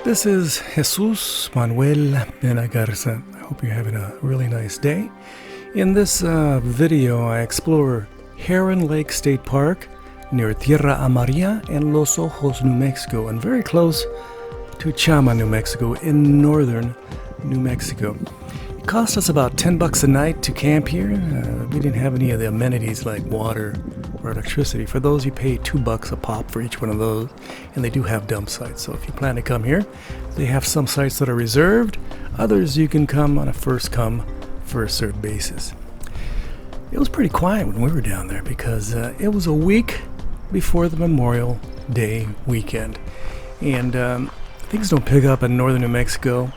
This is Jesus Manuel Mena Garza. I hope you're having a really nice day. In this video, I explore Heron Lake State Park near Tierra Amarilla and Los Ojos, New Mexico, and very close to Chama, New Mexico, in northern New Mexico. It cost us about $10 a night to camp here. We didn't have any of the amenities like water or electricity. For those, you pay $2 a pop for each one of those, and they do have dump sites. So if you plan to come here, they have some sites that are reserved. Others you can come on a first come, first served basis. It was pretty quiet when we were down there because it was a week before the Memorial Day weekend, and things don't pick up in northern New Mexico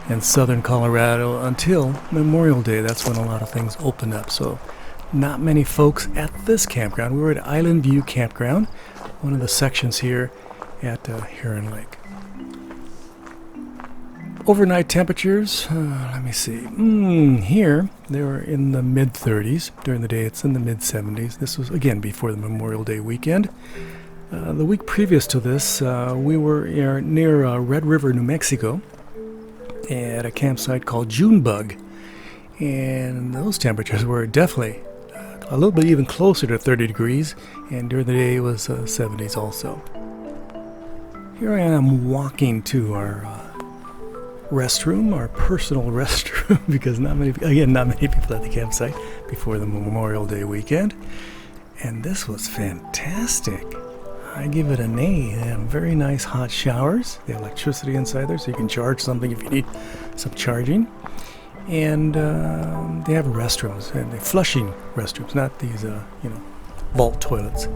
and southern Colorado until Memorial Day. That's when a lot of things open up. So not many folks at this campground. We were at Island View Campground, one of the sections here at Heron Lake. Overnight temperatures, let me see. Here, they were in the mid-30s. During the day, it's in the mid-70s. This was, again, before the Memorial Day weekend. The week previous to this, we were near Red River, New Mexico, at a campsite called Junebug. And those temperatures were definitely a little bit even closer to 30 degrees. And during the day, it was 70s also. Here I am walking to our restroom, our personal restroom, because not many people at the campsite before the Memorial Day weekend. And this was fantastic. I give it an A. They have very nice hot showers. They have electricity inside there, so you can charge something if you need some charging. And they have restrooms, and they're flushing restrooms, not these, vault toilets.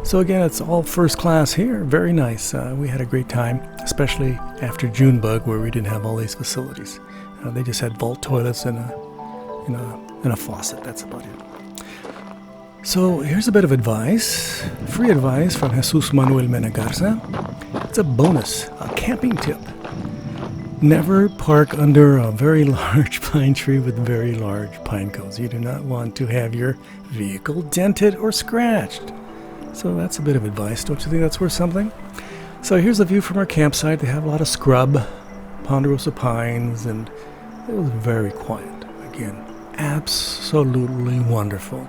So again, it's all first class here. Very nice. We had a great time, especially after Junebug, where we didn't have all these facilities. They just had vault toilets and a faucet. That's about it. So here's a bit of advice, free advice from Jesus Manuel Mena Garza. It's a bonus, a camping tip. Never park under a very large pine tree with very large pine cones. You do not want to have your vehicle dented or scratched. So that's a bit of advice. Don't you think that's worth something? So here's the view from our campsite. They have a lot of scrub, ponderosa pines, and it was very quiet. Again, absolutely wonderful.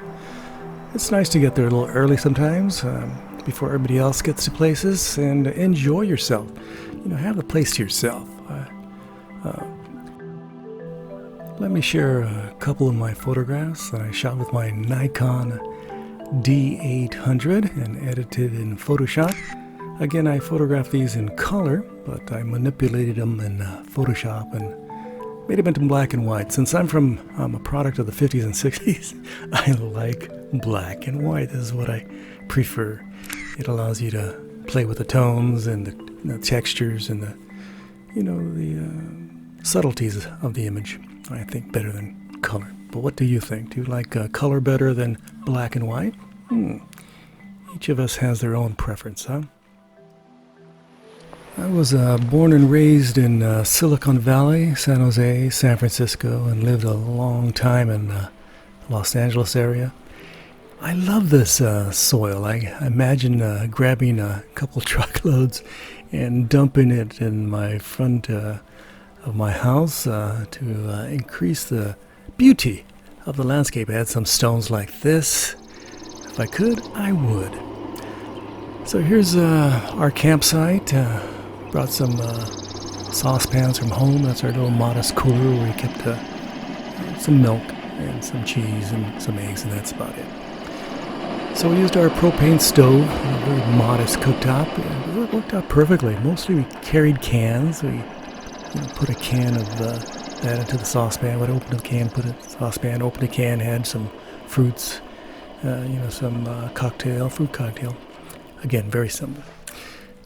It's nice to get there a little early sometimes, before everybody else gets to places, and enjoy yourself. Have the place to yourself. Let me share a couple of my photographs that I shot with my Nikon D800 and edited in Photoshop. Again, I photographed these in color, but I manipulated them in Photoshop and made them into black and white. Since I'm a product of the 50s and 60s, I like black and white. This is what I prefer. It allows you to play with the tones and the textures and the subtleties of the image. I think better than color. But what do you think? Do you like color better than black and white? Each of us has their own preference, huh? I was born and raised in Silicon Valley, San Jose, San Francisco, and lived a long time in the Los Angeles area. I love this soil. I imagine grabbing a couple truckloads and dumping it in my front of my house to increase the beauty of the landscape. I had some stones like this. If I could, I would. So here's our campsite. Brought some saucepans from home. That's our little modest cooler where we kept some milk and some cheese and some eggs, and that's about it. So we used our propane stove, a very modest cooktop. It worked out perfectly. Mostly we carried cans. We put a can of that into the saucepan. Would open the can, put it in the saucepan, open the can, had some fruits, some fruit cocktail. Again, very simple.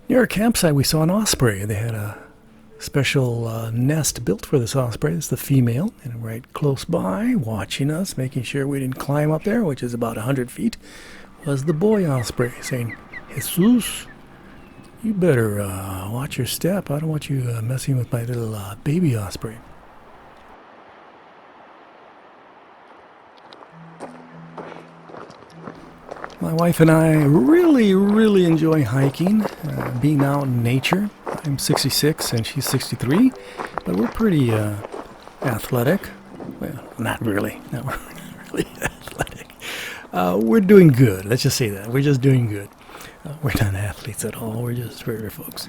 Near our campsite, we saw an osprey. They had a special nest built for this osprey. It's the female, and right close by, watching us, making sure we didn't climb up there, which is about 100 feet, was the boy osprey, saying, Jesus, you better watch your step. I don't want you messing with my little baby osprey. My wife and I really enjoy hiking, being out in nature. I'm 66 and she's 63, but we're pretty athletic. Well, not really. Not really athletic. We're doing good. Let's just say that. We're just doing good. We're not athletes at all. We're just regular folks.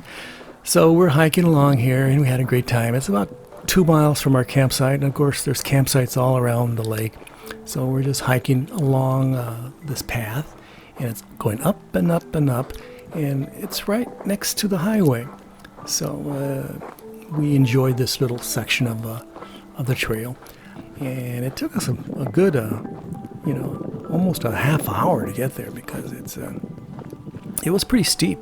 So we're hiking along here, and we had a great time. It's about 2 miles from our campsite, and of course there's campsites all around the lake. So we're just hiking along this path, and it's going up and up and up, and it's right next to the highway. So we enjoyed this little section of the trail, and it took us a good, almost a half hour to get there because it was pretty steep.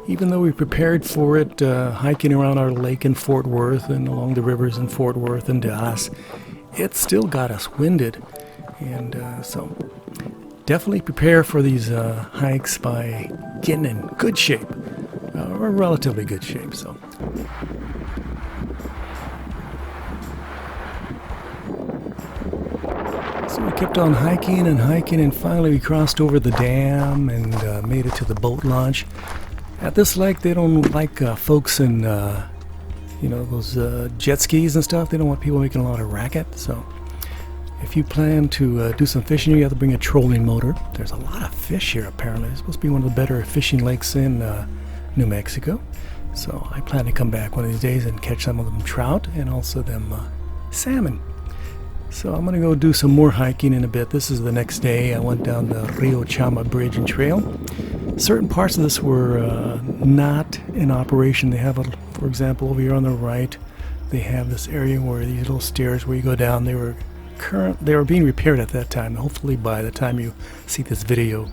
Even though we prepared for it, hiking around our lake in Fort Worth and along the rivers in Fort Worth and Dallas, it still got us winded. And so definitely prepare for these hikes by getting in good shape, or relatively good shape. So we kept on hiking and hiking, and finally we crossed over the dam and made it to the boat launch. At this lake, they don't like folks in, those jet skis and stuff. They don't want people making a lot of racket. So if you plan to do some fishing, you have to bring a trolling motor. There's a lot of fish here, apparently. It's supposed to be one of the better fishing lakes in New Mexico. So I plan to come back one of these days and catch some of them trout and also them salmon. So I'm going to go do some more hiking in a bit. This is the next day. I went down the Rio Chama Bridge and Trail. Certain parts of this were not in operation. They have, for example, over here on the right, they have this area where these little stairs where you go down. They were being repaired at that time. Hopefully by the time you see this video,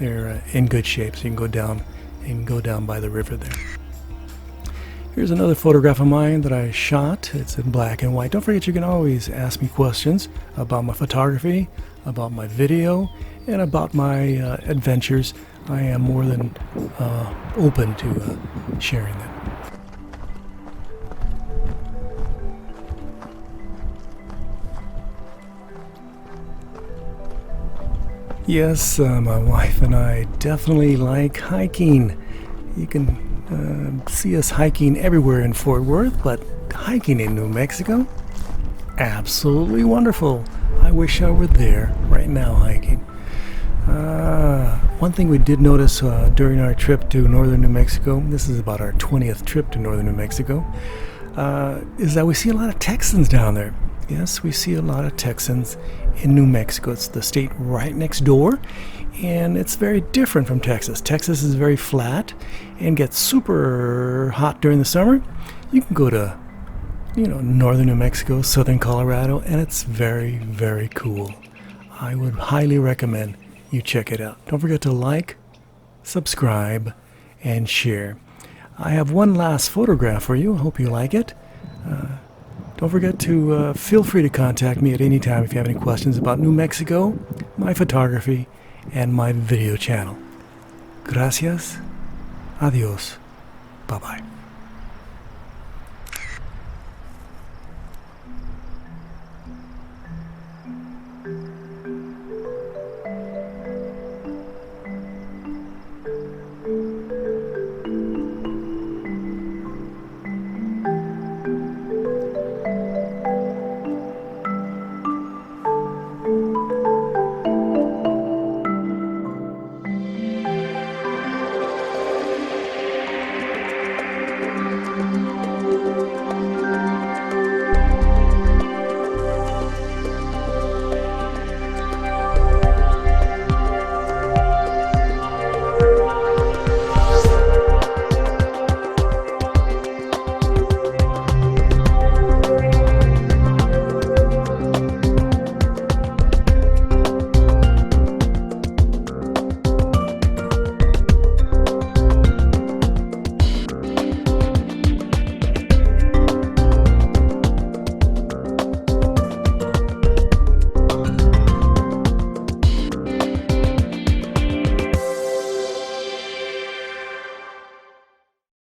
they're in good shape, so you can go down by the river there. Here's another photograph of mine that I shot. It's in black and white. Don't forget, you can always ask me questions about my photography, about my video, and about my adventures. I am more than open to sharing them. Yes, my wife and I definitely like hiking. You can see us hiking everywhere in Fort Worth, but hiking in New Mexico? Absolutely wonderful. I wish I were there right now hiking. One thing we did notice during our trip to northern New Mexico, this is about our 20th trip to northern New Mexico, is that we see a lot of Texans down there. Yes, we see a lot of Texans in New Mexico. It's the state right next door, and it's very different from Texas. Texas is very flat and gets super hot during the summer. You can go to, northern New Mexico, southern Colorado, and it's very, very cool. I would highly recommend you check it out. Don't forget to like, subscribe, and share. I have one last photograph for you. I hope you like it. Don't forget to feel free to contact me at any time if you have any questions about New Mexico, my photography, and my video channel. Gracias. Adios. Bye-bye.